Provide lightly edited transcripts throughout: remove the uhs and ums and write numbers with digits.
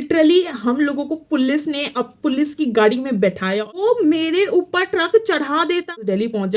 Literally हम लोगों को पुलिस ने अब पुलिस की गाड़ी में बैठाया, वो मेरे ऊपर ट्रक चढ़ा देता। दिल्ली पहुंच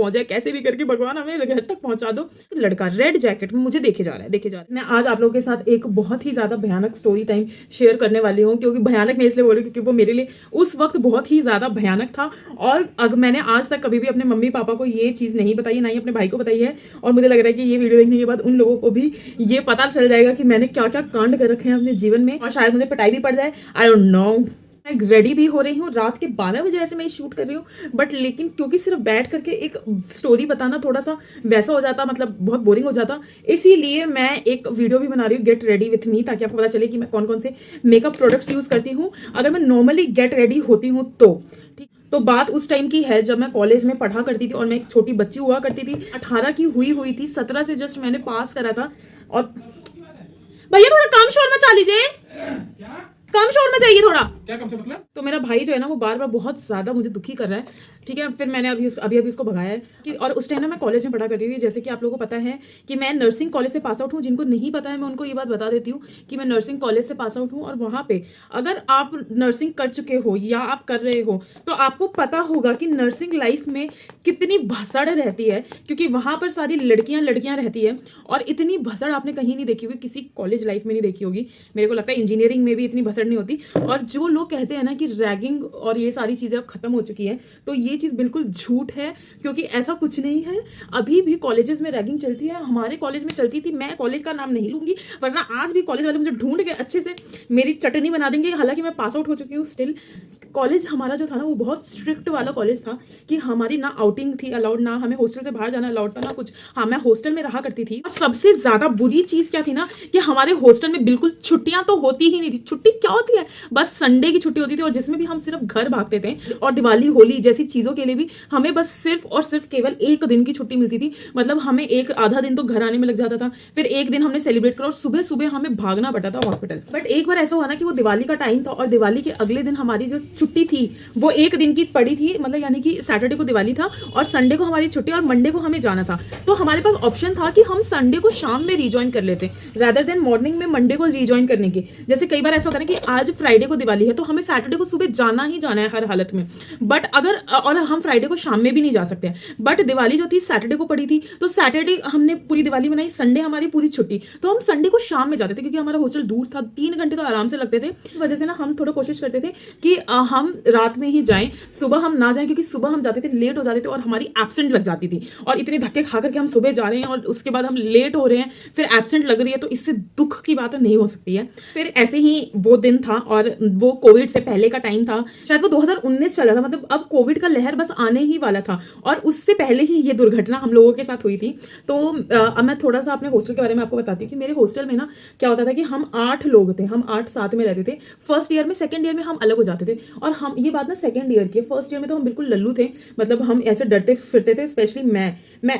जाए कैसे भी करके, भगवान हमें घर तक पहुंचा दो। लड़का रेड जैकेट में मुझे देखे जा रहा है। मैं आज आप लोगों के साथ एक बहुत ही ज्यादा भयानक स्टोरी टाइम शेयर करने वाली हूँ, क्योंकि भयानक मैं इसलिए बोल रही हूँ क्योंकि वो मेरे लिए उस वक्त बहुत ही ज्यादा भयानक था। और अगर मैंने आज तक कभी भी अपने मम्मी पापा को ये चीज नहीं बताई, ना ही अपने भाई को बताई है, और मुझे लग रहा है कि ये वीडियो देखने के बाद उन लोगों को भी ये पता चल जाएगा कि मैंने क्या क्या कांड कर रखे हैं अपने जीवन में, और शायद मुझे पिटाई भी पड़ जाए, आई डोंट नो। मैं रेडी भी हो रही हूँ, रात के 12 बजे वैसे मैं शूट कर रही हूँ, बट लेकिन क्योंकि सिर्फ बैठ करके एक स्टोरी बताना थोड़ा सा वैसा हो जाता, मतलब बहुत बोरिंग हो जाता, इसीलिए मैं एक वीडियो भी बना रही हूँ गेट रेडी विथ मी, ताकि आपको पता चले कि मैं कौन कौन से मेकअप प्रोडक्ट्स यूज करती हूँ अगर मैं नॉर्मली गेट रेडी होती हूँ तो। ठीक, तो बात उस टाइम की है जब मैं कॉलेज में पढ़ा करती थी और मैं एक छोटी बच्ची हुआ करती थी। 18 की हुई थी, 17 से जस्ट मैंने पास करा था। और भैया थोड़ा कम शोर मचा लीजिए, कम शोर में चाहिए थोड़ा। क्या कम से मतलब? तो मेरा भाई जो है ना वो बार बार बहुत ज्यादा मुझे दुखी कर रहा है। ठीक है, फिर मैंने अभी उसको भगाया है कि, और उस टाइम ना मैं कॉलेज में पढ़ा करती थी। जैसे कि आप लोगों को पता है कि मैं नर्सिंग कॉलेज से पास आउट हूँ। जिनको नहीं पता है मैं उनको ये बात बता देती हूँ कि मैं नर्सिंग कॉलेज से पास आउट हूँ। और वहाँ पे अगर आप नर्सिंग कर चुके हो या आप कर रहे हो तो आपको पता होगा कि नर्सिंग लाइफ में कितनी भसड़ रहती है, क्योंकि वहाँ पर सारी लड़कियां रहती है। और इतनी भसड़ आपने कहीं नहीं देखी होगी, किसी कॉलेज लाइफ में नहीं देखी होगी। मेरे को लगता है इंजीनियरिंग में भी इतनी भसड़ नहीं होती। और जो लोग कहते हैं ना कि रैगिंग और ये सारी चीजें अब खत्म हो चुकी है, तो ये चीज बिल्कुल झूठ है, क्योंकि ऐसा कुछ नहीं है। अभी भी कॉलेजेस में रैगिंग चलती है, हमारे कॉलेज में चलती थी। मैं कॉलेज का नाम नहीं लूंगी, वरना आज भी कॉलेज वाले मुझे ढूंढ के अच्छे से मेरी चटनी बना देंगे। हालांकि मैं पास आउट हो चुकी हूँ, स्टिल कॉलेज हमारा जो था ना वो बहुत स्ट्रिक्ट वाला कॉलेज था कि हमारी ना आउटिंग थी अलाउड, ना हमें हॉस्टल से बाहर जाना अलाउड था, ना कुछ। हाँ, मैं हॉस्टल में रहा करती थी। और सबसे ज्यादा बुरी चीज क्या थी ना कि हमारे हॉस्टल में बिल्कुल छुट्टियां तो होती ही नहीं थी। छुट्टी क्या होती है, बस संडे की छुट्टी होती थी, और जिसमें भी हम सिर्फ घर भागते थे। और दिवाली होली जैसी चीजों के लिए भी हमें बस सिर्फ और सिर्फ केवल एक दिन की छुट्टी मिलती थी। मतलब हमें एक आधा दिन तो घर आने में लग जाता था, फिर एक दिन हमने सेलिब्रेट करा, और सुबह सुबह हमें भागना पड़ता था हॉस्पिटल। बट एक बार ऐसा हुआ ना कि वो दिवाली का टाइम था, और दिवाली के अगले दिन हमारी जो छुट्टी थी वो एक दिन की पड़ी थी, मतलब यानी कि सैटरडे को दिवाली था और संडे को हमारी छुट्टी, और मंडे को हमें जाना था। तो हमारे पास ऑप्शन था कि हम संडे को शाम में रिजॉइन कर लेते रादर देन मॉर्निंग में मंडे को रिजॉइन करने की। जैसे कई बार ऐसा होता है ना कि आज फ्राइडे को दिवाली है तो हमें सैटरडे को सुबह जाना ही जाना है हर हालत में, बट अगर और हम फ्राइडे को शाम में भी नहीं जा सकते। बट दिवाली जो थी सैटरडे को पड़ी थी, तो सैटरडे हमने पूरी दिवाली मनाई, संडे हमारी पूरी छुट्टी, तो हम संडे को शाम में जाते थे, क्योंकि हमारा हॉस्टल दूर था, 3 घंटे तो आराम से लगते थे। इस वजह से ना हम थोड़ा कोशिश करते थे कि हम रात में ही जाएं, सुबह हम ना जाएं, क्योंकि सुबह हम जाते थे लेट हो जाते थे और हमारी एब्सेंट लग जाती थी। और इतने धक्के खा करके हम सुबह जा रहे हैं और उसके बाद हम लेट हो रहे हैं, फिर एब्सेंट लग रही है, तो इससे दुख की बात नहीं हो सकती है। फिर ऐसे ही वो दिन था, और वो कोविड से पहले का टाइम था, शायद वो 2019 चला था, मतलब अब कोविड का लहर बस आने ही वाला था, और उससे पहले ही ये दुर्घटना हम लोगों के साथ हुई थी। तो अब मैं थोड़ा सा अपने हॉस्टल के बारे में आपको बताती हूँ कि मेरे हॉस्टल में ना क्या होता था कि हम 8 लोग थे, हम 8 साथ में रहते थे। फर्स्ट ईयर में, सेकंड ईयर में हम अलग हो जाते थे। और हम, ये बात ना सेकंड ईयर की, फर्स्ट ईयर में तो हम बिल्कुल लल्लू थे, मतलब हम ऐसे डरते फिरते थे। स्पेशली मैं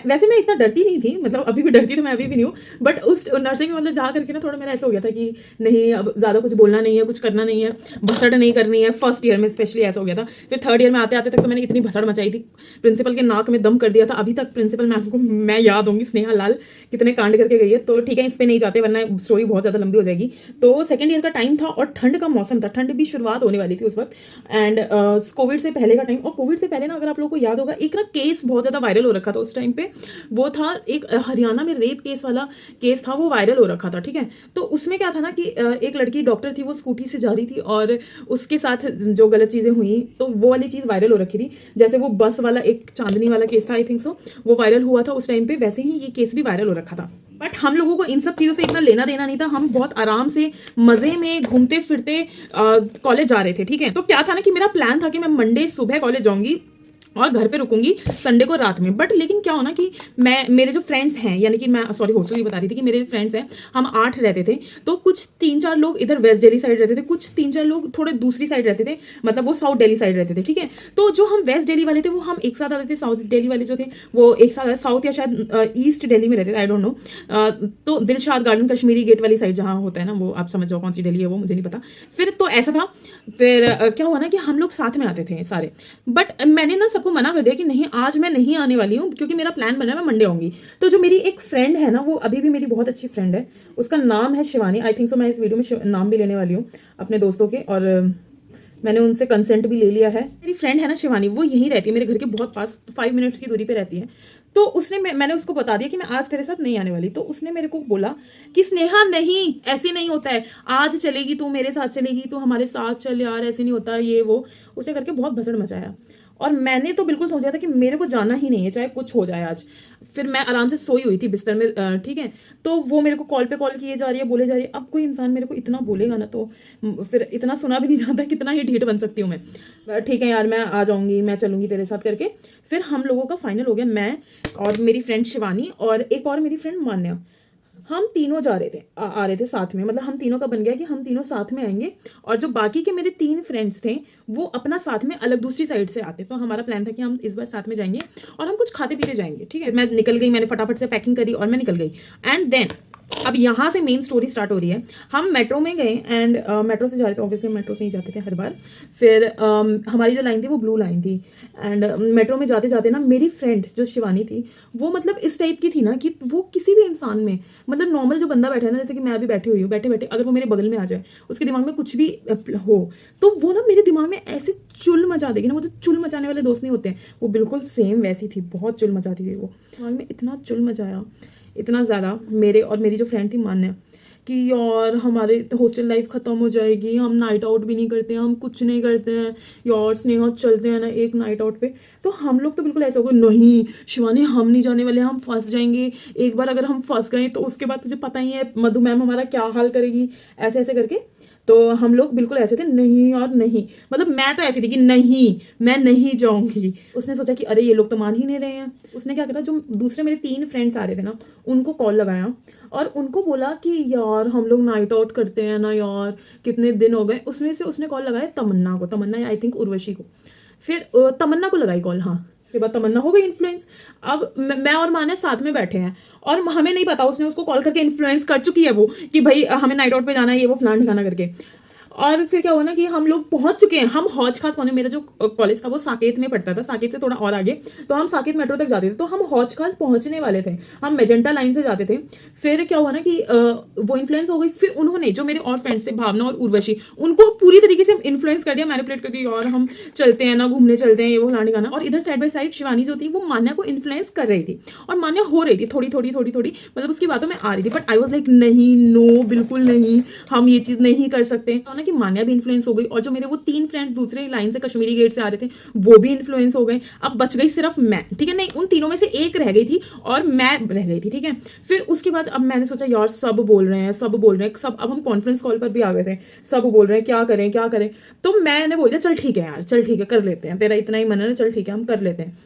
वैसे मैं इतना डरती नहीं थी, मतलब अभी भी डरती तो मैं अभी भी नहीं हूँ, बट उस नर्सिंग में मतलब जा करके ना थोड़ा मेरा ऐसा हो गया था कि नहीं, अब ज्यादा कुछ बोलना नहीं है, कुछ करना नहीं है, भसड़ नहीं करनी है। फर्स्ट ईयर में स्पेशली ऐसा हो गया था। फिर थर्ड ईयर में आते आते तक तो मैंने इतनी भसड़ मचाई थी, प्रिंसिपल के नाक में दम कर दिया था। अभी तक प्रिंसिपल मैम को मैं याद होंगी, स्नेहा लाल कितने कांड करके गई है। तो ठीक है, इस पे नहीं जाते वरना स्टोरी बहुत ज्यादा लंबी हो जाएगी। तो सेकंड ईयर का टाइम था और ठंड का मौसम था, ठंड भी शुरुआत होने वाली थी उस वक्त, एंड कोविड से पहले का टाइम। और कोविड से पहले ना, अगर आप लोगों को याद होगा, एक ना केस बहुत ज्यादा वायरल हो रखा था उस टाइम पे। वो था एक हरियाणा में रेप केस वाला केस था, वो वायरल हो रखा था। ठीक है, तो उसमें क्या था ना कि एक लड़की डॉक्टर थी, वो स्कूटी से जा रही थी और उसके साथ जो गलत चीजें हुई, तो वो वाली चीज वायरल हो रखी थी। जैसे वो बस वाला एक चांदनी वाला केस था, आई थिंक सो, वो वायरल हुआ था उस टाइम पे, वैसे ही ये केस भी वायरल हो रखा था। बट हम लोगों को इन सब चीज़ों से इतना लेना देना नहीं था। हम बहुत आराम से मज़े में घूमते फिरते कॉलेज जा रहे थे। ठीक है, तो क्या था ना कि मेरा प्लान था कि मैं मंडे सुबह कॉलेज जाऊंगी और घर पे रुकूंगी संडे को रात में। बट लेकिन क्या हो ना कि मेरे जो फ्रेंड्स हैं, यानी कि मैं सॉरी हॉस्टल की बता रही थी कि मेरे फ्रेंड्स हैं, हम 8 रहते थे। तो कुछ 3-4 लोग इधर वेस्ट दिल्ली साइड रहते थे, कुछ 3-4 लोग थोड़े दूसरी साइड रहते थे, मतलब वो साउथ दिल्ली साइड रहते थे। ठीक है, तो जो हम वेस्ट दिल्ली वाले थे वो हम एक साथ आते थे, साउथ दिल्ली वाले जो थे वो एक साथ, साउथ या शायद ईस्ट दिल्ली में रहते थे, आई डोंट नो। तो दिलशाद गार्डन कश्मीरी गेट वाली साइड जहाँ होता है ना, वो आप समझ जाओ कौन सी दिल्ली है, वो मुझे नहीं पता। फिर तो ऐसा था, फिर क्या हुआ ना कि हम लोग साथ में आते थे सारे। बट मैंने ना सबको सबको मना कर दिया कि नहीं आज मैं नहीं आने वाली हूँ, क्योंकि मेरा प्लान बना है मैं मंडे आऊँगी। तो जो मेरी एक फ्रेंड है ना, वो अभी भी मेरी बहुत अच्छी फ्रेंड है, उसका नाम है शिवानी। आई थिंक सो मैं इस वीडियो में नाम भी लेने वाली हूँ अपने दोस्तों के, और मैंने उनसे कंसेंट भी ले लिया है। मेरी फ्रेंड है ना शिवानी, वो यहीं रहती है, मेरे घर के बहुत पास, 5 मिनट्स की दूरी पे रहती है। तो उसने मैंने उसको बता दिया कि मैं आज तेरे साथ नहीं आने वाली। तो उसने मेरे को बोला कि स्नेहा नहीं, ऐसे नहीं होता है, आज चलेगी तू, मेरे साथ चलेगी तू, हमारे साथ चल यार, ऐसे नहीं होता ये वो। उसने करके बहुत भसड़ मचाया, और मैंने तो बिल्कुल सोचा था कि मेरे को जाना ही नहीं है, चाहे कुछ हो जाए आज। फिर मैं आराम से सोई हुई थी बिस्तर में, ठीक है। तो वो मेरे को कॉल पे कॉल किए जा रही है, बोले जा रही है। अब कोई इंसान मेरे को इतना बोलेगा ना, तो फिर इतना सुना भी नहीं जाता कितना ही ढीठ बन सकती हूँ मैं। ठीक है यार, मैं आ जाऊँगी, मैं चलूँगी तेरे साथ करके। फिर हम लोगों का फाइनल हो गया, मैं और मेरी फ्रेंड शिवानी और एक और मेरी फ्रेंड मान्या, हम तीनों जा रहे थे, आ रहे थे साथ में। मतलब हम तीनों का बन गया कि हम तीनों साथ में आएंगे, और जो बाकी के मेरे 3 फ्रेंड्स थे वो अपना साथ में अलग दूसरी साइड से आते। तो हमारा प्लान था कि हम इस बार साथ में जाएंगे और हम कुछ खाते पीते जाएंगे, ठीक है। मैं निकल गई, मैंने फटाफट से पैकिंग करी और मैं निकल गई। एंड देन अब यहाँ से मेन स्टोरी स्टार्ट हो रही है। हम मेट्रो में गए, एंड मेट्रो से जा रहे थे, ऑब्वियसली मेट्रो से ही जाते थे हर बार। फिर हमारी जो लाइन थी वो ब्लू लाइन थी, एंड मेट्रो में जाते जाते ना मेरी फ्रेंड जो शिवानी थी, वो मतलब इस टाइप की थी ना कि वो किसी भी इंसान में, मतलब नॉर्मल जो बंदा बैठा है ना, जैसे कि मैं अभी बैठी हुई हूँ, बैठे बैठे अगर वो मेरे बगल में आ जाए, उसके दिमाग में कुछ भी हो, तो वो ना मेरे दिमाग में ऐसे चुल मचा देगी ना। वो जो चुल मचाने वाले दोस्त नहीं होते हैं, वो बिल्कुल सेम वैसी थी, बहुत चुल मचाती थी वो। दिमाग में इतना चुल मचाया, इतना ज़्यादा, मेरे और मेरी जो फ्रेंड थी मान्या, कि यार हमारे हॉस्टल लाइफ ख़त्म हो जाएगी, हम नाइट आउट भी नहीं करते हैं, हम कुछ नहीं करते हैं यार, स्नेहा चलते हैं ना एक नाइट आउट पे। तो हम लोग तो बिल्कुल ऐसा हो गए, नहीं शिवानी हम नहीं जाने वाले, हम फंस जाएंगे, एक बार अगर हम फंस गए तो उसके बाद तुझे पता ही है मधु मैम हमारा क्या हाल करेगी, ऐसे ऐसे करके। तो हम लोग बिल्कुल ऐसे थे, नहीं और नहीं, मतलब मैं तो ऐसी थी कि नहीं मैं नहीं जाऊंगी। उसने सोचा कि अरे ये लोग तो मान ही नहीं रहे हैं। उसने क्या करा, जो दूसरे मेरे 3 फ्रेंड्स आ रहे थे ना, उनको कॉल लगाया और उनको बोला कि यार हम लोग नाइट आउट करते हैं ना यार, कितने दिन हो गए। उसमें से उसने कॉल लगाया तमन्ना को, तमन्ना या आई थिंक उर्वशी को। फिर तमन्ना को लगाई कॉल, हाँ। उसके बाद तमन्ना हो गई इन्फ्लुएंस। अब मैं और माने साथ में बैठे हैं, और हमें नहीं पता उसने उसको कॉल करके इन्फ्लुएंस कर चुकी है वो, कि भाई हमें नाइट आउट पे जाना है, ये वो फलाना ठिकाना करके। और फिर क्या हुआ ना कि हम लोग पहुंच चुके हैं, हम हौज खास पहुंचे। मेरा जो कॉलेज था वो साकेत में पड़ता था, साकेत से थोड़ा और आगे, तो हम साकेत मेट्रो तक जाते थे। तो हम हौज खास पहुंचने वाले थे, हम मेजेंटा लाइन से जाते थे। फिर क्या हुआ ना कि वो इन्फ्लुएंस हो गई। फिर उन्होंने, जो मेरे और फ्रेंड्स थे भावना और उर्वशी, उनको पूरी तरीके से इन्फ्लुएंस कर दिया, मैनिपुलेट कर दिया, और हम चलते हैं ना, घूमने चलते हैं, ये वो फलाने गाना। और इधर साइड बाय साइड शिवानी जो थी वो मान्या को इन्फ्लुएंस कर रही थी, और मान्या हो रही थी थोड़ी थोड़ी थोड़ी थोड़ी, मतलब उसकी बातों में आ रही थी। बट आई वॉज लाइक नहीं, नो बिल्कुल नहीं, हम ये चीज़ नहीं कर सकते। तो ना कि मान्या भी इन्फ्लुएंस हो गई, और जो मेरे वो 3 फ्रेंड्स दूसरे लाइन से कश्मीरी गेट से आ रहे थे वो भी इन्फ्लुएंस हो गए। अब बच गई सिर्फ मैं, ठीक है। नहीं, उन तीनों में से एक रह गई थी और मैं रह गई थी, ठीक है। फिर उसके बाद अब मैंने सोचा यार सब बोल रहे हैं, सब बोल रहे हैं, सब। अब हम कॉन्फ्रेंस कॉल पर भी आ गए थे, सब बोल रहे हैं क्या करें क्या करें। तो मैंने बोल दिया चल ठीक है यार, चल ठीक है कर लेते हैं, तेरा इतना ही मन है ना, चल ठीक है हम कर लेते हैं।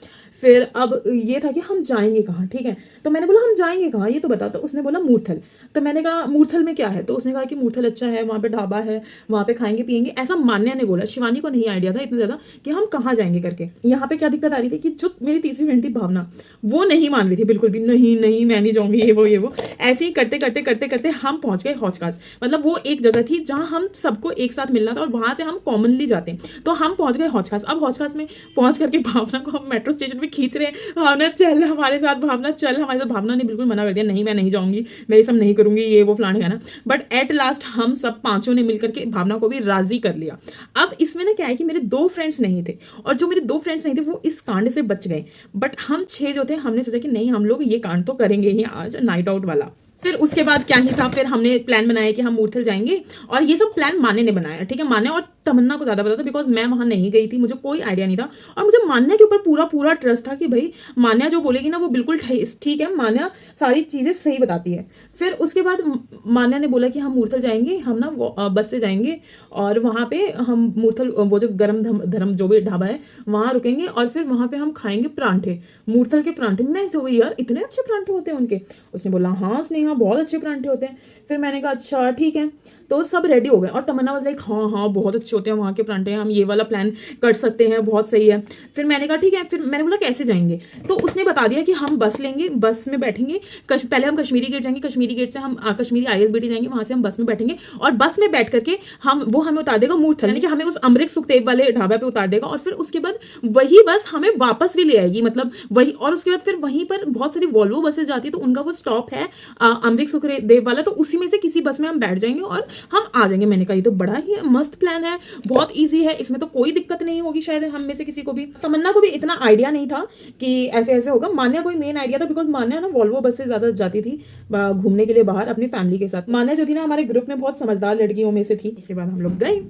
फिर अब ये था कि हम जाएंगे कहाँ, ठीक है। तो मैंने बोला हम जाएंगे कहाँ ये तो बता। तो उसने बोला मूर्थल। तो मैंने कहा मूर्थल में क्या है। तो उसने कहा कि मूर्थल अच्छा है, वहाँ पे ढाबा है, वहाँ पे खाएंगे पियेंगे, ऐसा मान्या ने बोला। शिवानी को नहीं आइडिया था इतना ज़्यादा कि हम कहाँ जाएंगे करके। यहाँ पे क्या दिक्कत आ रही थी कि जो मेरी तीसरी फ्रेंड थी भावना, वो नहीं मान रही थी बिल्कुल भी, नहीं नहीं मैं नहीं जाऊँगी, ये वो। ऐसे ही करते करते करते करते हम पहुँच गए हौजखास। मतलब वो एक जगह थी जहाँ हम सबको एक साथ मिलना था, और वहाँ से हम कॉमनली जाते। तो हम पहुँच गए हौजखास। अब हौजखास में पहुँच करके भावना को हम मेट्रो स्टेशन पर खींच रहे हैं, भावना चल हमारे साथ, भावना चल हमारे साथ। भावना ने बिल्कुल मना कर दिया, नहीं मैं नहीं जाऊंगी, मैं ये सब नहीं करूंगी, ये वो फलाने गाना। बट एट लास्ट हम सब पांचों ने मिलकर के भावना को भी राजी कर लिया। अब इसमें ना क्या है कि मेरे 2 फ्रेंड्स नहीं थे, और जो मेरे 2 फ्रेंड्स नहीं थे वो इस कांड से बच गए। बट हम 6 जो थे, हमने सोचा कि नहीं हम लोग ये कांड तो करेंगे ही आज, नाइट आउट वाला। फिर उसके बाद क्या ही था, फिर हमने प्लान बनाया कि हम मूर्थल जाएंगे, और ये सब प्लान मान्या ने बनाया, ठीक है। मान्या और तमन्ना को ज़्यादा पता था, बिकॉज मैं वहाँ नहीं गई थी, मुझे कोई आइडिया नहीं था। और मुझे मान्या के ऊपर पूरा पूरा ट्रस्ट था कि भाई मान्या जो बोलेगी ना वो बिल्कुल ठीक है, मान्या सारी चीज़ें सही बताती है। फिर उसके बाद मान्या ने बोला कि हम मूर्थल जाएंगे, हम ना बस से जाएंगे, और वहाँ पे हम मूर्थल वो जो गरम धर्म जो भी ढाबा है वहाँ रुकेंगे, और फिर वहाँ पे हम खाएंगे परांठे, मूर्थल के परांठे। मैं तो यार इतने अच्छे परांठे होते हैं उनके। उसने बोला हाँ स्नेहा बहुत अच्छे परांठे होते हैं। फिर मैंने कहा अच्छा ठीक है। तो सब रेडी हो गए और तमन्ना वाज लाइक हाँ हाँ बहुत अच्छे होते हैं वहाँ के परांठे, हम ये वाला प्लान कर सकते हैं, बहुत सही है। फिर मैंने कहा ठीक है, फिर मैंने बोला कैसे जाएंगे, तो उसने बता दिया कि हम बस लेंगे, बस में बैठेंगे, पहले हम कश्मीरी गेट जाएंगे, कश्मीरी गेट से हम कश्मीरी ISBT जाएंगे, वहाँ से हम बस में बैठेंगे और बस में बैठ करके वो हमें उतार देगा मूर्थल, यानी कि हमें उस अमृत सुखदेव वाले ढाबा पे उतार देगा और फिर उसके बाद वही बस हमें वापस भी ले आएगी, मतलब वही। और उसके बाद फिर वहीं पर बहुत सारी वॉल्वो बसेस जाती है, तो उनका वो स्टॉप है अमृत सुखदेव वाला, तो उसी में से किसी बस में हम बैठ जाएंगे और हम आ जाएंगे। मैंने कहा ये तो बड़ा ही मस्त प्लान है, बहुत ईजी है, इसमें तो कोई दिक्कत नहीं होगी शायद हम में से किसी को भी। तमन्ना को भी इतना आइडिया नहीं था कि ऐसे ऐसे होगा, मान्या को मेन आइडिया था, बिकॉज मान्या ना वॉल्वो बस से ज्यादा जाती थी घूमने के लिए बाहर अपनी फैमिली के साथ। मान्या जो थी ना हमारे ग्रुप में बहुत समझदार लड़कियों में से थी। इसके बाद हम लोग गए,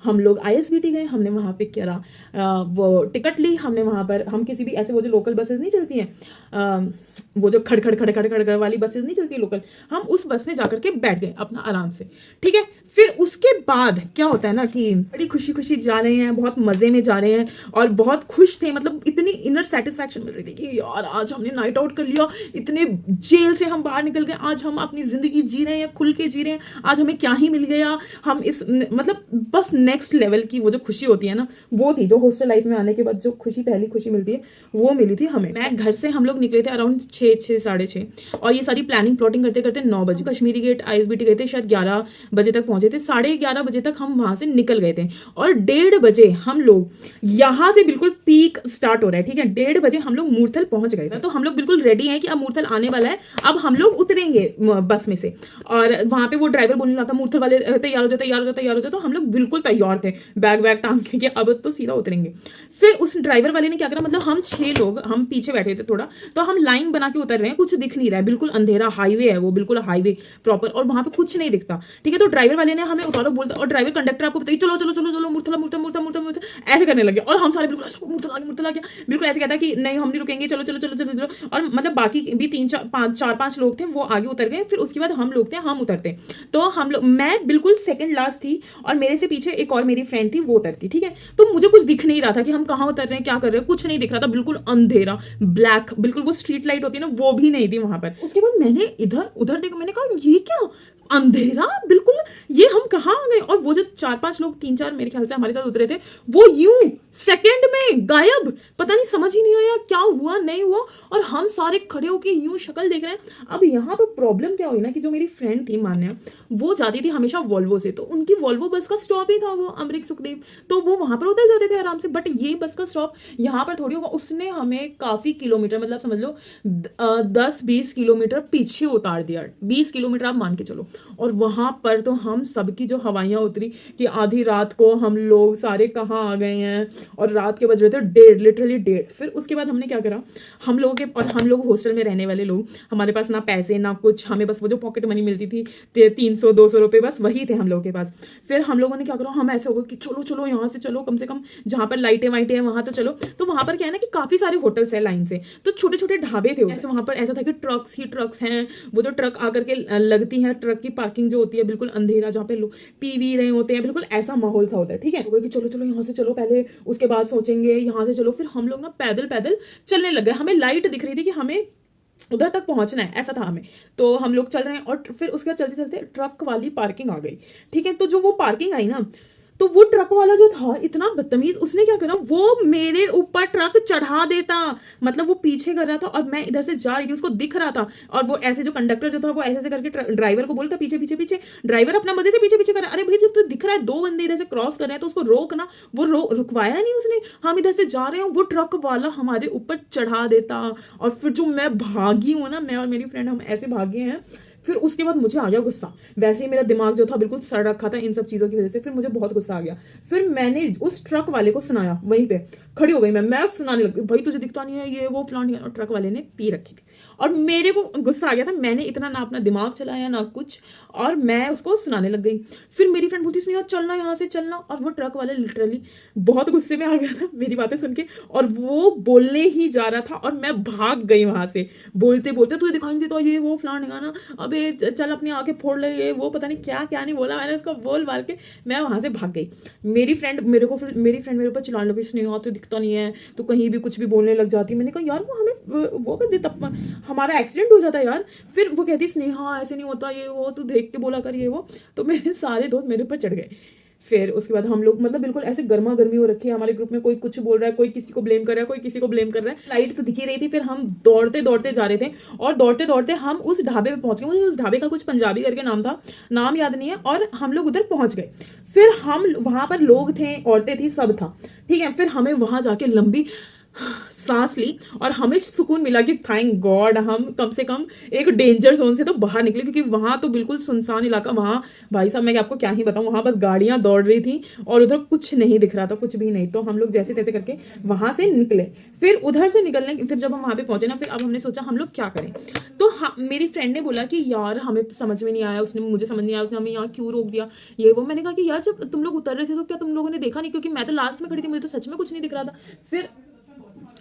हम लोग ISBT गए, हमने वहाँ पे क्या वो टिकट ली, हमने वहाँ पर हम किसी भी ऐसे वो जो लोकल बसेस नहीं चलती हैं, वो जो खड़ खड़ खड़ खड़ खड़ खड़ वाली बसेस नहीं चलती लोकल, हम उस बस में जाकर के बैठ गए अपना आराम से, ठीक है। फिर उसके बाद क्या होता है ना कि बड़ी खुशी खुशी जा रहे हैं, बहुत मजे में जा रहे हैं और बहुत खुश थे, मतलब इतनी इनर सेटिस्फैक्शन मिल रही थी कि यार आज हमने नाइट आउट कर लिया, इतने जेल से हम बाहर निकल गए, आज हम अपनी जिंदगी जी रहे हैं, खुल के जी रहे हैं, आज हमें क्या ही मिल गया, हम इस मतलब बस नेक्स्ट लेवल की वो जो खुशी होती है ना, वो थी जो हॉस्टल लाइफ में आने के बाद जो खुशी, पहली खुशी मिलती है, वो मिली थी हमें। मैं घर से हम लोग निकले थे अराउंड 6 साढ़े 6 और ये सारी प्लानिंग प्लॉटिंग करते करते 9 बजे कश्मीरी गेट ISBT गए थे, शायद 11 बजे तक पहुंचे थे, 11:30 बजे तक हम वहां से निकल गए थे और 1:30 बजे हम लोग यहाँ से बिल्कुल पीक स्टार्ट हो रहा है, ठीक है, 1:30 बजे हम लोग मूर्थल पहुंच गए थे। तो हम लोग बिल्कुल रेडी हैं कि अब मूर्थल आने वाला है, अब हम लोग उतरेंगे बस में से। और वहां पे वो ड्राइवर बोलने लगा था मूर्थल वाले तैयार हो जाओ तैयार हो जाओ तैयार हो जाओ, तो हम लोग बिल्कुल तैयार थे, बैग वैग टांग के अब तो सीधा उतरेंगे। फिर उस ड्राइवर वाले ने क्या करा, मतलब हम 6 लोग हम पीछे बैठे थे थोड़ा, तो हम लाइन बना के उतर रहे हैं, कुछ दिख नहीं रहा है, बिल्कुल अंधेरा हाईवे है वो, बिल्कुल हाईवे प्रॉपर, और वहां पे कुछ नहीं दिखता, ठीक है। तो ड्राइवर वाले ने हमें उतारो बोलता, और ड्राइवर कंडक्टर आपको बताइए चलो चलो चलो चलो मूर्थल मूर्थल मूर्थल मूर्थल मूर्थल ऐसे करने लगे, और हम सारे बिल्कुल मूर्थल आ गया बिल्कुल ऐसे कहता है कि नहीं हम नहीं रुकेंगे, चलो चलो चलो चलो चलो। और मतलब बाकी भी 4-5 लोग थे वो आगे उतर गए, फिर उसके बाद हम लोग थे, हम उतरते। तो हम लोग, मैं बिल्कुल सेकंड लास्ट थी और मेरे से पीछे एक और मेरी फ्रेंड थी, वो उतरती, ठीक है। तो मुझे कुछ दिख नहीं रहा था कि हम कहाँ उतर रहे हैं, क्या कर रहे हैं, कुछ नहीं दिख रहा था, बिल्कुल अंधेरा ब्लैक, बिल्कुल वो स्ट्रीट लाइट होती है ना, वो भी नहीं थी वहां पर। उसके बाद मैंने इधर उधर देखा, मैंने कहा ये क्या अंधेरा बिल्कुल, ये हम कहाँ आ गए। और वो जो 4-5 लोग 3-4 मेरे ख्याल से हमारे साथ उतरे थे, वो यूं सेकंड में गायब, पता नहीं, समझ ही नहीं आया क्या हुआ नहीं हुआ, और हम सारे खड़े होके यूं शक्ल देख रहे हैं। अब यहाँ पर प्रॉब्लम क्या हुई ना कि जो मेरी फ्रेंड थी मान्या, वो जाती थी हमेशा वॉल्वो से, तो उनकी वॉल्वो बस का स्टॉप ही था वो अमृत सुखदेव, तो वो वहां पर उतर जाते थे आराम से। बट ये बस का स्टॉप यहाँ पर थोड़ी होगा, उसने हमें काफी किलोमीटर, मतलब समझ लो 10-20 किलोमीटर पीछे उतार दिया, 20 किलोमीटर आप मान के चलो। और वहां पर तो हम सबकी जो हवाइयां उतरी कि आधी रात को हम लोग सारे कहाँ आ गए हैं, और रात के बज रहे थे 1:30, लिटरली 1:30। फिर उसके बाद हमने क्या करा, हम लोगों के, और हम लोग हॉस्टल में रहने वाले लोग, हमारे पास ना पैसे ना कुछ, हमें बस वो जो पॉकेट मनी मिलती थी 300-200 रुपए, बस वही थे हम लोगों के पास। फिर हम लोगों ने क्या करा, हम ऐसे हो गए कि चलो चलो यहाँ से चलो, कम से कम जहाँ पर लाइटें वाइटें हैं वहां तो चलो। तो वहां पर क्या है ना कि काफी सारे होटल्स है लाइन से, तो छोटे छोटे ढाबे थे ऐसे, वहां पर ऐसा था कि ट्रक्स ही ट्रक्स हैं, वो जो ट्रक आकर के लगती है, ट्रक की पार्किंग जो होती है, बिल्कुल अंधेरा जहाँ पे लोग पी वी रहे होते हैं, बिल्कुल ऐसा माहौल था उधर, ठीक है। कि चलो चलो यहाँ से चलो पहले, उसके बाद सोचेंगे यहाँ से चलो। फिर हम लोग ना पैदल पैदल चलने लग गए, हमें लाइट दिख रही थी कि हमें उधर तक पहुंचना है, ऐसा था हमें। तो हम लोग चल रहे हैं, और फिर उसके बाद चलते चलते ट्रक वाली पार्किंग आ गई, ठीक है। तो जो वो पार्किंग आई ना, तो वो ट्रक वाला जो था इतना बदतमीज, उसने क्या करा, वो मेरे ऊपर ट्रक चढ़ा देता, मतलब वो पीछे कर रहा था और मैं इधर से जा रही थी, उसको दिख रहा था, और वो ऐसे जो कंडक्टर जो था वो ऐसे करके ड्राइवर को बोलता पीछे पीछे पीछे, ड्राइवर अपना मजे से पीछे पीछे कर रहा है। अरे भाई जब तो दिख रहा है 2 बंदे इधर से क्रॉस कर रहे हैं तो उसको रोकना, वो रुकवाया नहीं उसने, हम इधर से जा रहे हैं, वो ट्रक वाला हमारे ऊपर चढ़ा देता। और फिर जो मैं भागी हूँ ना, मैं और मेरी फ्रेंड हम ऐसे भागे हैं। फिर उसके बाद मुझे आ गया गुस्सा, वैसे ही मेरा दिमाग जो था बिल्कुल सड़ रखा था इन सब चीज़ों की वजह से, फिर मुझे बहुत गुस्सा आ गया। फिर मैंने उस ट्रक वाले को सुनाया, वहीं पे खड़ी हो गई मैं सुनाने लगी, भाई तुझे दिखता नहीं है ये वो फलानी, और ट्रक वाले ने पी रखी थी और मेरे को गुस्सा आ गया था, मैंने इतना ना अपना दिमाग चलाया ना कुछ, और मैं उसको सुनाने लग गई। फिर मेरी फ्रेंड बोलती सुनिए चलना यहाँ से चलना, और वो ट्रक वाले लिटरली बहुत गुस्से में आ गया था मेरी बातें सुन के, और वो बोलने ही जा रहा था और मैं भाग गई वहां से, बोलते बोलते तुझे दिखाई नहीं देता ये वो फलाने का ना, अबे चल अपनी आंखें फोड़ ले, ये वो पता नहीं क्या क्या नहीं बोला मैंने उसको, बोल बाल के मैं वहां से भाग गई। मेरी फ्रेंड मेरे ऊपर चिल्लाने लगी, स्नेहा तो दिखता नहीं है, तो कहीं भी कुछ भी बोलने लग जाती। मैंने कहा यार वो हमें वो कर देता, हमारा एक्सीडेंट हो जाता यार। फिर वो कहती स्नेहा ऐसे नहीं होता, ये वो, तू देख के बोला कर ये वो। तो मेरे सारे दोस्त मेरे ऊपर चढ़ गए। फिर उसके बाद हम लोग मतलब बिल्कुल ऐसे गर्मा गर्मी हो रखी है हमारे ग्रुप में, कोई कुछ बोल रहा है, कोई किसी को ब्लेम कर रहा है, कोई किसी को ब्लेम कर रहा है। लाइट तो दिख ही रही थी। फिर हम दौड़ते दौड़ते जा रहे थे और दौड़ते दौड़ते हम उस ढाबे पे पहुंच गए। मुझे उस ढाबे का कुछ पंजाबी करके नाम था, नाम याद नहीं है। और हम लोग उधर पहुंच गए। फिर हम वहां पर लोग थे, औरतें थी, सब था, ठीक है। फिर हमें वहां जाके लंबी सांस ली और हमें सुकून मिला कि थैंक गॉड हम कम से कम एक डेंजर जोन से तो बाहर निकले, क्योंकि वहां तो बिल्कुल सुनसान इलाका। वहां भाई साहब मैं आपको क्या ही बताऊं, वहां बस गाड़ियां दौड़ रही थी और उधर कुछ नहीं दिख रहा था, कुछ भी नहीं। तो हम लोग जैसे तैसे करके वहां से निकले। फिर उधर से निकलने, फिर जब हम वहां पे पहुंचे ना, फिर अब हमने सोचा हम लोग क्या करें। तो मेरी फ्रेंड ने बोला कि यार हमें समझ में नहीं आया, उसने मुझे समझ नहीं आया उसने हमें यहाँ क्यों रोक दिया, ये वो। मैंने कहा कि यार जब तुम लोग उतर रहे थे तो क्या तुम लोगों ने देखा नहीं, क्योंकि मैं तो लास्ट में खड़ी थी, मुझे तो सच में कुछ नहीं दिख रहा था।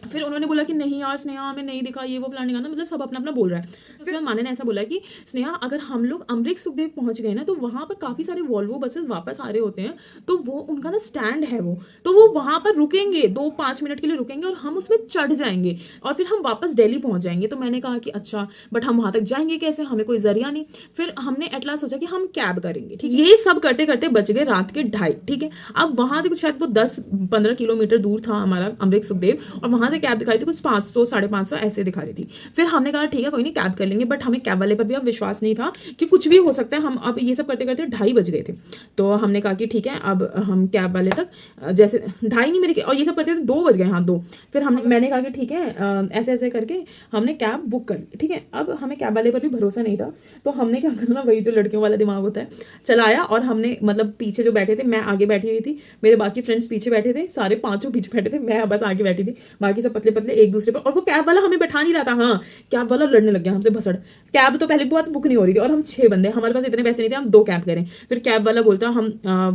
फिर उन्होंने बोला कि नहीं यार स्नेहा हमें नहीं दिखा, ये वो फलाने का ना, मतलब सब अपना अपना बोल रहा है। उसके बाद माने ने ऐसा बोला कि स्नेहा अगर हम लोग अमरीक सुखदेव पहुंच गए ना, तो वहां पर काफी सारे वॉल्वो बसेस वापस आ रहे होते हैं, तो वो उनका ना स्टैंड है वो, तो वो वहां पर रुकेंगे, 2-5 मिनट के लिए रुकेंगे और हम उसमें चढ़ जाएंगे और फिर हम वापस दिल्ली पहुंच जाएंगे। तो मैंने कहा कि अच्छा, बट हम वहां तक जाएंगे कैसे, हमें कोई जरिया नहीं। फिर हमने एटलास सोचा कि हम कैब करेंगे, ठीक है। ये सब करते करते बच गए रात के 2:30, ठीक है। अब वहां से कुछ शायद वो 10-15 किलोमीटर दूर था हमारा अमरीक सुखदेव, और वहां से कैब दिखाई थी कुछ 500-550 ऐसे दिखा रही थी। फिर हमने कहा ठीक है कोई नहीं कैब कर लेंगे, बट हमें कैब वाले पर भी अब विश्वास नहीं था कि कुछ भी हो सकता है। हम अब ये सब करते करते 2:30 बज गए थे। तो हमने कहा कि ठीक है अब हम कैब वाले तक, जैसे 2:30 नहीं मेरे, और ये सब करते थे 2 बज गए, हाँ 2। फिर मैंने कहा कि ठीक है ऐसे ऐसे करके हमने कैब बुक कर ली, ठीक है। अब हमें कैब वाले पर भी भरोसा नहीं था, तो हमने क्या करना, वही जो लड़कियों वाला दिमाग होता है, चलाया। और हमने मतलब पीछे जो बैठे थे, मैं आगे बैठी हुई थी, मेरे बाकी फ्रेंड्स पीछे बैठे थे, सारे 5 पीछे बैठे थे, मैं बस आगे बैठी थी, बाकी सब पतले पतले एक दूसरे पर। और वो कैब वाला हमें बैठा नहीं रहा था, हाँ कैब वाला लड़ने लग गया हमसे भसड़। कैब तो पहले बहुत बुक नहीं हो रही थी और हम 6 बंदे, हमारे पास इतने पैसे नहीं थे हम 2 कैब करें। फिर कैब वाला बोलता हम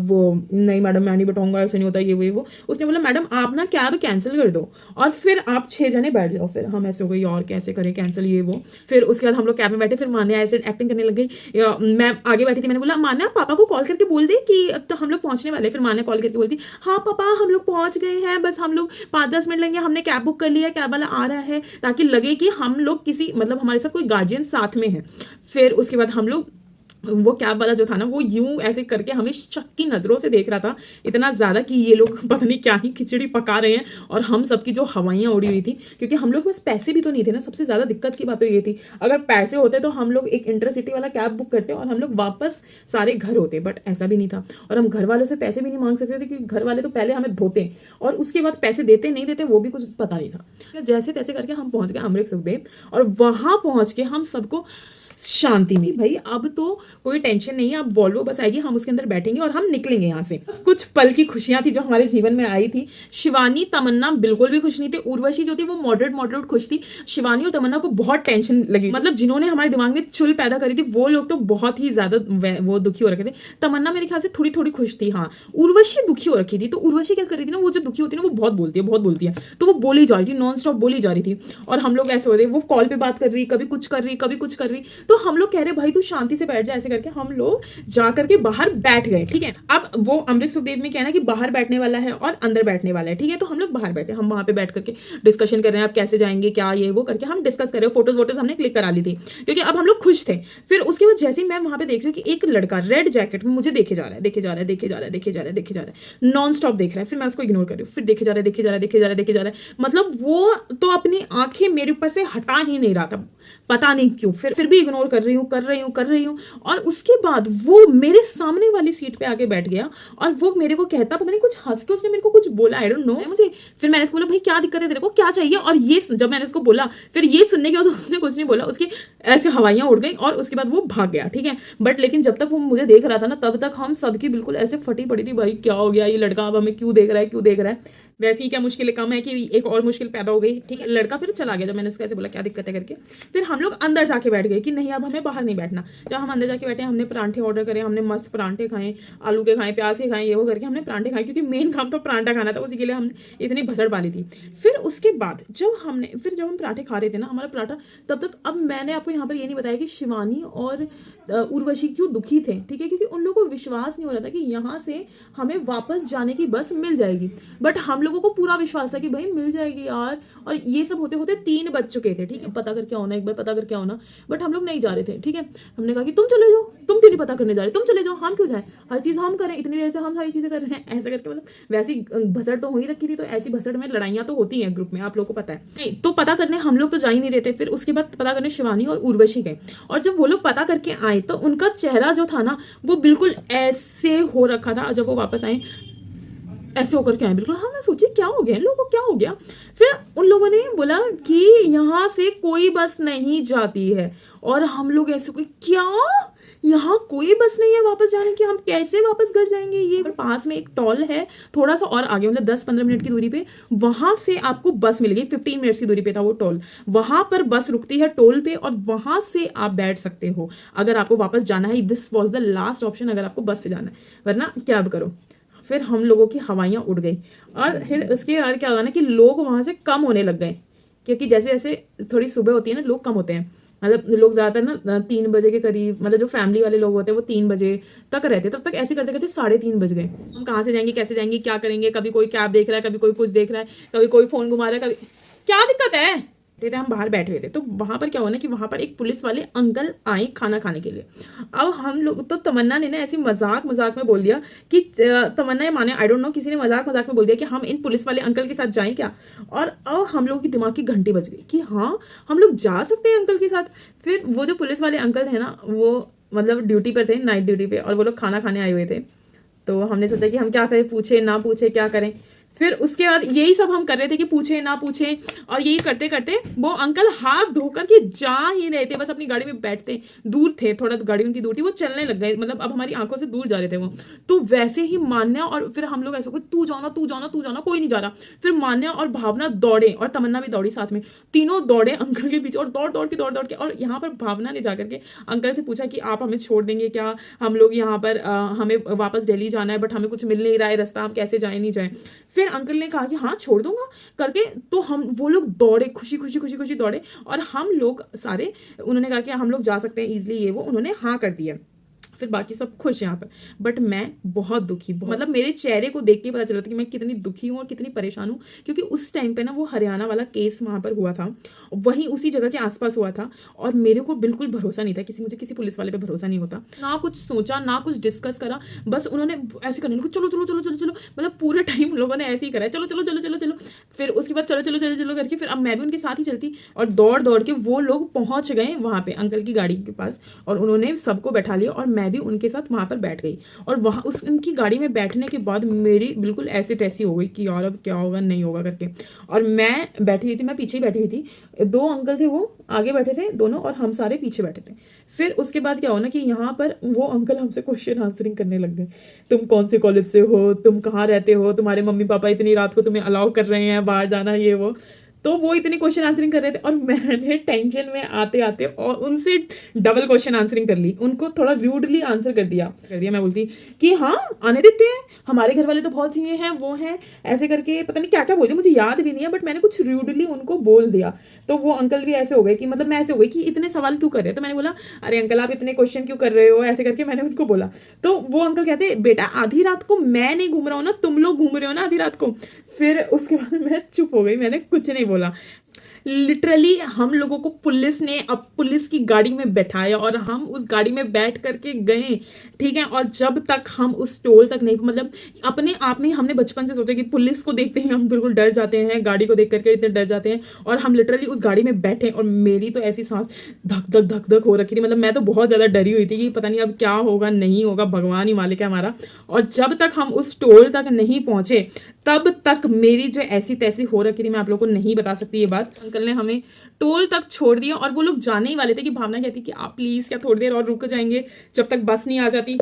वो नहीं मैडम मैं नहीं बैठाऊंगा, ऐसे नहीं होता, ये वो। उसने बोला मैडम आप ना कैब कैंसिल कर दो और फिर आप 6 जने बैठ जाओ। फिर हम ऐसे हो गए और कैसे करें कैंसिल, ये वो। फिर उसके बाद हम लोग कैब में बैठे। फिर मान्या ऐसे एक्टिंग करने लग गई, मैं आगे बैठी थी, मैंने बोला मान्या पापा को कॉल करके बोल दे कि तो हम लोग पहुंचने वाले। फिर मान्या कॉल करके बोलती हाँ पापा हम लोग पहुंच गए हैं, बस हम लोग 5-10 मिनट लेंगे, हमने कैब बुक कर लिया, कैब वाला आ रहा है, ताकि लगे कि हम लोग किसी मतलब हमारे साथ कोई गार्जियन साथ में है। फिर उसके बाद हम लोग, वो कैब वाला जो था ना, वो यूं ऐसे करके हमें शक की नजरों से देख रहा था, इतना ज्यादा कि ये लोग पता नहीं क्या ही खिचड़ी पका रहे हैं। और हम सबकी जो हवाइयां उड़ी हुई थी, क्योंकि हम लोग बस पैसे भी तो नहीं थे ना, सबसे ज्यादा दिक्कत की बात तो ये थी। अगर पैसे होते तो हम लोग एक इंटरसिटी वाला कैब बुक करते और हम लोग वापस सारे घर होते, बट ऐसा भी नहीं था। और हम घर वालों से पैसे भी नहीं मांग सकते थे, क्योंकि घर वाले तो पहले हमें धोते और उसके बाद पैसे देते नहीं देते वो भी कुछ पता नहीं था। जैसे तैसे करके हम पहुंच गए अमरीक सुखदेव, और वहां पहुंच के हम सबको शांति मिली। भाई अब तो कोई टेंशन नहीं है, अब वॉल्वो बस आएगी, हम उसके अंदर बैठेंगे और हम निकलेंगे यहाँ से। बस कुछ पल की खुशियां थी जो हमारे जीवन में आई थी। शिवानी तमन्ना बिल्कुल भी खुश नहीं थी। उर्वशी जो थी वो मॉडरेट खुश थी। शिवानी और तमन्ना को बहुत टेंशन लगी, मतलब जिन्होंने हमारे दिमाग में चुल पैदा करी थी वो लोग तो बहुत ही ज्यादा वो दुखी हो रखे थे। तमन्ना मेरे ख्याल से थोड़ी थोड़ी खुश थी, हाँ। उर्वशी दुखी हो रखी थी। तो उर्वशी क्या कर रही थी ना, वो जो दुखी होती है ना वो बहुत बोलती है, तो वो बोली जा रही थी, नॉन स्टॉप बोली जा रही थी। और हम लोग ऐसे हो रहे, वो कॉल पे बात कर रही, कभी कुछ कर रही, कभी कुछ कर रही। तो हम लोग कह रहे भाई तू शांति से बैठ जा, ऐसे करके हम लोग जाकर के बाहर बैठ गए, ठीक है। अब वो अमरीक सुखदेव में क्या है ना कि बाहर बैठने वाला है और अंदर बैठने वाला है, ठीक है। तो हम लोग बाहर बैठे, हम वहां पे बैठ करके डिस्कशन कर रहे हैं, आप कैसे जाएंगे क्या ये वो करके हम डिस्कस कर रहे हैं। फोटोज हमने क्लिक करा ली थी, क्योंकि अब हम लोग खुश थे। फिर उसके बाद जैसे ही मैं वहां पे देख रही हूँ कि एक लड़का रेड जैकेट में मुझे देखे जा रहा है, नॉन स्टॉप देख रहा है। फिर मैं उसको इग्नोर कर रही हूँ, फिर देखे जा रहा है, मतलब वो तो अपनी आंखें मेरे ऊपर से हटा ही नहीं रहा था, पता नहीं क्यों। फिर भी इग्नोर कर रही हूँ। और उसके बाद वो मेरे सामने वाली सीट पे आके बैठ गया और वो मेरे को कहता, पता नहीं कुछ हंस के उसने मेरे को कुछ बोला, आई डोंट नो मुझे। फिर मैंने उसको बोला भाई क्या दिक्कत है तेरे को, क्या चाहिए। और ये जब मैंने उसको बोला, फिर ये सुनने के बाद उसने कुछ नहीं बोला, उसकी ऐसे हवाइयां उड़ गई और उसके बाद वो भाग गया, ठीक है। बट लेकिन जब तक वो मुझे देख रहा था ना, तब तक हम सबकी बिल्कुल ऐसे फटी पड़ी थी, भाई क्या हो गया ये लड़का अब हमें क्यों देख रहा है। वैसे ही क्या मुश्किल कम है कि एक और मुश्किल पैदा हो गई, ठीक है। लड़का फिर चला गया जब मैंने उसको ऐसे बोला क्या दिक्कत है करके। फिर हम लोग अंदर जाके बैठ गए कि नहीं अब हमें बाहर नहीं बैठना। जब हम अंदर जाके बैठे, हमने परांठे ऑर्डर करे, हमने मस्त परांठे खाए, आलू के खाए, प्याज के खाए, ये वो करके हमने परांठे खाए, क्योंकि मेन काम तो परांठा खाना था, उसी के लिए हमने इतनी भसड़ पाली थी। फिर उसके बाद जब हम पराठे खा रहे थे ना, हमारा पराठा तब तक, अब मैंने आपको यहाँ पर ये नहीं बताया कि शिवानी और उर्वशी क्यों दुखी थे, ठीक है, क्योंकि उन लोगों को विश्वास नहीं हो रहा था कि यहाँ से हमें वापस जाने की बस मिल जाएगी। बट हम लोगों को पूरा विश्वास था कि भाई मिल जाएगी यार, और ये सब होते होते 3 बज चुके थे, ठीक है, पता करके आना, एक बार पता करके आना, बट हम लोग नहीं जा रहे थे, ठीक है। हमने कहा कि तुम चले जाओ, तुम क्यों नहीं पता करने जा रहे, तुम चले जाओ, हम क्यों जाए, हर चीज़ हम करें, इतनी देर से हम सारी चीज़ें कर रहे हैं, ऐसा करके मतलब वैसी भसड़ तो हो ही रखी थी। तो ऐसी भसड़ में लड़ाइयाँ तो होती हैं ग्रुप में, आप लोगों को पता है। नहीं तो पता करने हम लोग तो जा ही नहीं रहे थे। फिर उसके बाद पता करने शिवानी और उर्वशी गए, और जब वो लोग पता करके आए तो उनका चेहरा जो था ना वो बिल्कुल ऐसे हो रखा था। जब वो वापस आए ऐसे होकर के आए बिल्कुल। हाँ, मैं सोची क्या हो गया इन लोगों को, क्या हो गया। फिर उन लोगों ने बोला कि यहाँ से कोई बस नहीं जाती है, और हम लोग ऐसे कोई क्या, यहाँ कोई बस नहीं है वापस जाने की, हम कैसे वापस घर जाएंगे। ये पास में एक टॉल है थोड़ा सा और आगे, मतलब 10-15 मिनट की दूरी पे, वहां से आपको बस मिलेगी। 15 मिनट्स की दूरी पे था वो टोल, वहां पर बस रुकती है टोल पे, और वहां से आप बैठ सकते हो अगर आपको वापस जाना है। This was the last option अगर आपको बस से जाना है, वरना कैब करो। फिर हम लोगों की हवाइयाँ उड़ गई, और फिर उसके बाद क्या हुआ ना कि लोग वहाँ से कम होने लग गए, क्योंकि जैसे जैसे थोड़ी सुबह होती है ना, लोग कम होते हैं। मतलब लोग ज़्यादातर ना 3 बजे के करीब, मतलब जो फैमिली वाले लोग होते हैं वो 3 बजे तक रहते, तब तक ऐसे करते करते 3:30 बज गए। हम कहाँ से जाएंगे, कैसे जाएंगे, क्या करेंगे, कभी कोई कैब देख रहा है, कभी कोई कुछ देख रहा है, कभी कोई फ़ोन घुमा रहा है, कभी क्या दिक्कत है। थे हम बाहर बैठे हुए थे, तो वहां पर क्या हुआ ना कि वहां पर एक पुलिस वाले अंकल आए खाना खाने के लिए। अब हम लोग तो तमन्ना ने ना ऐसे मजाक मजाक में बोल दिया कि तमन्ना ये माने आई डोंट नो, किसी ने मजाक मजाक में बोल दिया कि हम इन पुलिस वाले अंकल के साथ जाएं क्या। और अब हम लोगों की दिमाग की घंटी बज गई कि हाँ हम लोग जा सकते हैं अंकल के साथ। फिर वो जो पुलिस वाले अंकल थे ना, वो मतलब ड्यूटी पर थे, नाइट ड्यूटी पे, और वो लोग खाना खाने आए हुए थे। तो हमने सोचा कि हम क्या करें, पूछे ना पूछे क्या करें। फिर उसके बाद यही सब हम कर रहे थे कि पूछे ना पूछे, और यही करते करते वो अंकल हाथ धोकर के जा ही रहे थे, बस अपनी गाड़ी में बैठते, दूर थे थोड़ा, तो गाड़ी उनकी दूर थी, वो चलने लग गए, मतलब अब हमारी आंखों से दूर जा रहे थे वो। तो वैसे ही मान्या, और फिर हम लोग ऐसा, तू जाना तू जाना तू जाना, कोई नहीं जा रहा। फिर मान्या और भावना दौड़े, और तमन्ना भी दौड़ी साथ में, तीनों दौड़े अंकल के पीछे, और दौड़ दौड़ के, और यहाँ पर भावना ने जाकर के अंकल से पूछा कि आप हमें छोड़ देंगे क्या, हम लोग यहाँ पर हमें वापस दिल्ली जाना है, बट हमें कुछ मिल नहीं रहा है रास्ता, हम कैसे जाए नहीं जाए। फिर अंकल ने कहा कि हाँ छोड़ दूंगा करके, तो हम वो लोग दौड़े, खुशी खुशी खुशी खुशी दौड़े, और हम लोग सारे, उन्होंने कहा कि हम लोग जा सकते हैं इजीली, ये वो उन्होंने हाँ कर दिया। फिर बाकी सब खुश यहाँ पर, बट मैं बहुत दुखी, मतलब मेरे चेहरे को देख के पता चल रहा था कि मैं कितनी दुखी हूँ और कितनी परेशान हूँ। क्योंकि उस टाइम पे ना वो हरियाणा वाला केस वहाँ पर हुआ था, वहीं उसी जगह के आसपास हुआ था, और मेरे को बिल्कुल भरोसा नहीं था, मुझे किसी पुलिस वाले पे भरोसा नहीं होता। ना कुछ सोचा ना कुछ डिस्कस करा, बस उन्होंने ऐसे करने लगे, चलो चलो चलो चलो चलो, मतलब पूरे टाइम लोगों ने ऐसे ही करा, चलो चलो चलो चलो चलो। फिर उसके बाद चलो चलो चलो चलो करके, फिर अब मैं भी उनके साथ ही चलती, और दौड़ दौड़ के वो लोग पहुंच गए वहाँ पे अंकल की गाड़ी के पास, और उन्होंने सबको बैठा लिया, और मैं भी उनके साथ वहाँ पर बैठ गई। और वहाँ उस उनकी गाड़ी में बैठने के बाद मेरी बिल्कुल ऐसे तैसी हो गई कि यार अब क्या होगा नहीं होगा करके। और मैं बैठी हुई थी, मैं पीछे ही बैठी हुई थी, 2 अंकल थे वो आगे बैठे थे दोनों, और हम सारे पीछे बैठे थे। फिर उसके बाद क्या हुआ ना कि यहाँ पर वो अंकल हमसे क्वेश्चन आंसरिंग करने लग गए, तुम कौन से कॉलेज से हो, तुम कहाँ रहते हो, तुम्हारे मम्मी पापा इतनी रात को तुम्हें अलाउ कर रहे हैं बाहर जाना, ये वो। तो वो इतनी क्वेश्चन आंसरिंग कर रहे थे, और मैंने टेंशन में आते आते और उनसे डबल क्वेश्चन आंसरिंग कर ली, उनको थोड़ा रूडली आंसर कर दिया। मैं बोलती कि हाँ आने देते हैं, हमारे घर वाले तो बहुत सी हैं वो हैं, ऐसे करके पता नहीं क्या क्या बोलती, मुझे याद भी नहीं है, बट मैंने कुछ रूडली उनको बोल दिया। तो वो अंकल भी ऐसे हो गए कि मतलब मैं ऐसे हो गई कि इतने सवाल क्यों कर रहे हैं। तो मैंने बोला अरे अंकल आप इतने क्वेश्चन क्यों कर रहे हो, ऐसे करके मैंने उनको बोला। तो वो अंकल कहते बेटा आधी रात को मैं नहीं घूम रहा हूँ ना, तुम लोग घूम रहे हो ना आधी रात को। फिर उसके बाद मैं चुप हो गई, मैंने कुछ नहीं बोला। लिटरली हम लोगों को पुलिस ने अब पुलिस की गाड़ी में बैठाया, और हम उस गाड़ी में बैठ करके गए, ठीक है। और जब तक हम उस टोल तक नहीं, मतलब अपने आप में हमने बचपन से सोचा कि पुलिस को देखते हैं हम बिल्कुल डर जाते हैं, गाड़ी को देख करके इतने डर जाते हैं, और हम लिटरली उस गाड़ी में बैठे, और मेरी तो ऐसी सांस धक धक धक धक हो रखी थी, मतलब मैं तो बहुत ज़्यादा डरी हुई थी कि पता नहीं अब क्या होगा नहीं होगा, भगवान ही मालिक है हमारा। और जब तक हम उस टोल तक नहीं पहुंचे तब तक मेरी जो ऐसी तैसी हो रखी थी, मैं आप लोगों को नहीं बता सकती ये बात। अंकल ने हमें टोल तक छोड़ दिया, और वो लोग जाने ही वाले थे कि भावना कहती कि आप प्लीज क्या थोड़ी देर और रुक जाएंगे जब तक बस नहीं आ जाती।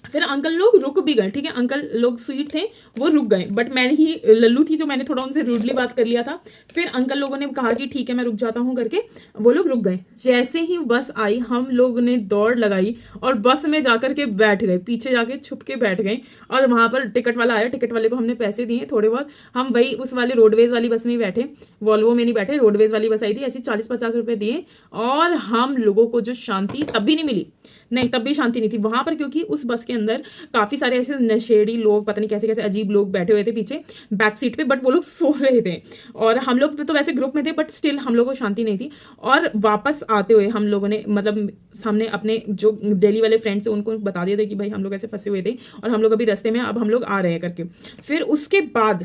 फिर अंकल लोग रुक भी गए, ठीक है, अंकल लोग स्वीट थे वो रुक गए, बट मैंने ही लल्लू थी जो मैंने थोड़ा उनसे रूडली बात कर लिया था। फिर अंकल लोगों ने कहा कि ठीक है मैं रुक जाता हूँ करके, वो लोग रुक गए। जैसे ही बस आई हम लोग ने दौड़ लगाई और बस में जाकर के बैठ गए, पीछे जाके छुप के बैठ गए। और वहां पर टिकट वाला आया, टिकट वाले को हमने पैसे दिए थोड़े बहुत, हम वही उस वाले रोडवेज वाली बस में ही बैठे, वॉल्वो में नहीं बैठे, रोडवेज वाली बस आई थी, ऐसी 40-50 रुपए दिए, और हम लोगों को जो शांति तब भी नहीं मिली नहीं, तब भी शांति नहीं थी वहां पर, क्योंकि उस बस के अंदर काफी सारे ऐसे नशेड़ी लोग, पता नहीं कैसे कैसे अजीब लोग बैठे हुए थे पीछे बैक सीट पे, बट वो लोग सो रहे थे। और हम लोग तो वैसे ग्रुप में थे, बट स्टिल हम लोगों को शांति नहीं थी। और वापस आते हुए हम लोगों ने, मतलब हमने अपने जो दिल्ली वाले फ्रेंड्स हैं उनको बता दिया था कि भाई हम लोग ऐसे फंसे हुए थे और हम लोग अभी रास्ते में, अब हम लोग आ रहे हैं करके। फिर उसके बाद,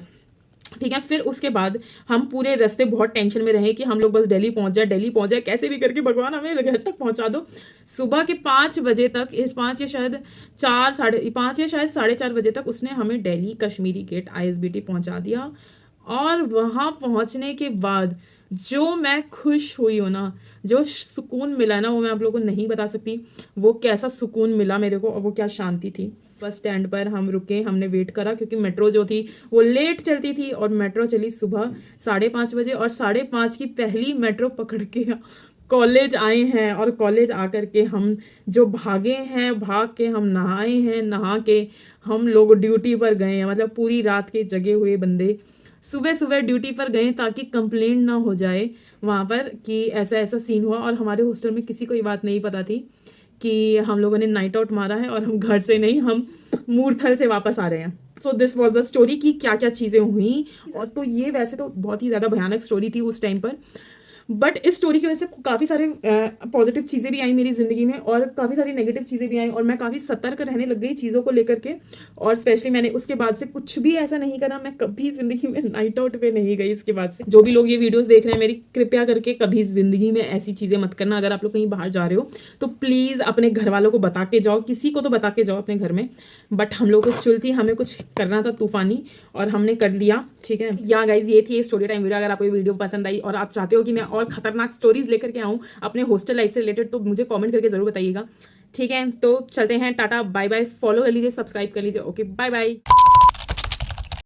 ठीक है, फिर उसके बाद हम पूरे रास्ते बहुत टेंशन में रहे कि हम लोग बस दिल्ली पहुंच जाए, दिल्ली पहुंच जाए, कैसे भी करके भगवान हमें घर तक पहुंचा दो। सुबह के 5 बजे तक, इस 5 या शायद 4, 5 या शायद 4:30 बजे तक उसने हमें दिल्ली कश्मीरी गेट ISBT पहुंचा दिया। और वहां पहुंचने के बाद जो मैं खुश हुई हूँ ना, जो सुकून मिला ना, वो मैं आप लोगों को नहीं बता सकती वो कैसा सुकून मिला मेरे को और वो क्या शांति थी। बस स्टैंड पर हम रुके, हमने वेट करा क्योंकि मेट्रो जो थी वो लेट चलती थी और मेट्रो चली सुबह 5:30 बजे। और 5:30 की पहली मेट्रो पकड़ के कॉलेज आए हैं। और कॉलेज आकर के हम जो भागे हैं, भाग के हम नहाए हैं, नहा के हम लोग ड्यूटी पर गए हैं। मतलब पूरी रात के जगे हुए बंदे सुबह सुबह ड्यूटी पर गए ताकि कंप्लेंट ना हो जाए वहाँ पर कि ऐसा ऐसा सीन हुआ। और हमारे हॉस्टल में किसी को ये बात नहीं पता थी कि हम लोगों ने नाइट आउट मारा है और हम घर से नहीं, हम मूर्थल से वापस आ रहे हैं। So this was the story कि क्या क्या चीज़ें हुई। और तो ये वैसे तो बहुत ही ज़्यादा भयानक स्टोरी थी उस टाइम पर, बट इस स्टोरी की वजह से काफ़ी सारे पॉजिटिव चीज़ें भी आई मेरी ज़िंदगी में और काफ़ी सारी नेगेटिव चीज़ें भी आई और मैं काफ़ी सतर्क रहने लग गई चीज़ों को लेकर के। और स्पेशली मैंने उसके बाद से कुछ भी ऐसा नहीं करा, मैं कभी ज़िंदगी में नाइट आउट पे नहीं गई इसके बाद से। जो भी लोग ये वीडियोस देख रहे हैं, मेरी कृपया करके कभी ज़िंदगी में ऐसी चीज़ें मत करना। अगर आप लोग कहीं बाहर जा रहे हो तो प्लीज़ अपने घर वालों को बता के जाओ, किसी को तो बता के जाओ अपने घर में। बट हम लोग को चुल थी, हमें कुछ करना था तूफानी और हमने कर लिया। ठीक है, या गाइज ये थी स्टोरी टाइम वीडियो। अगर आपको ये वीडियो पसंद आई और आप चाहते हो कि मैं और खतरनाक स्टोरीज लेकर के आऊँ अपने हॉस्टल लाइफ से रिलेटेड, तो मुझे कमेंट करके जरूर बताइएगा। ठीक है, तो चलते हैं, टाटा बाय बाय। फॉलो कर लीजिए, सब्सक्राइब कर लीजिए। Okay, bye bye.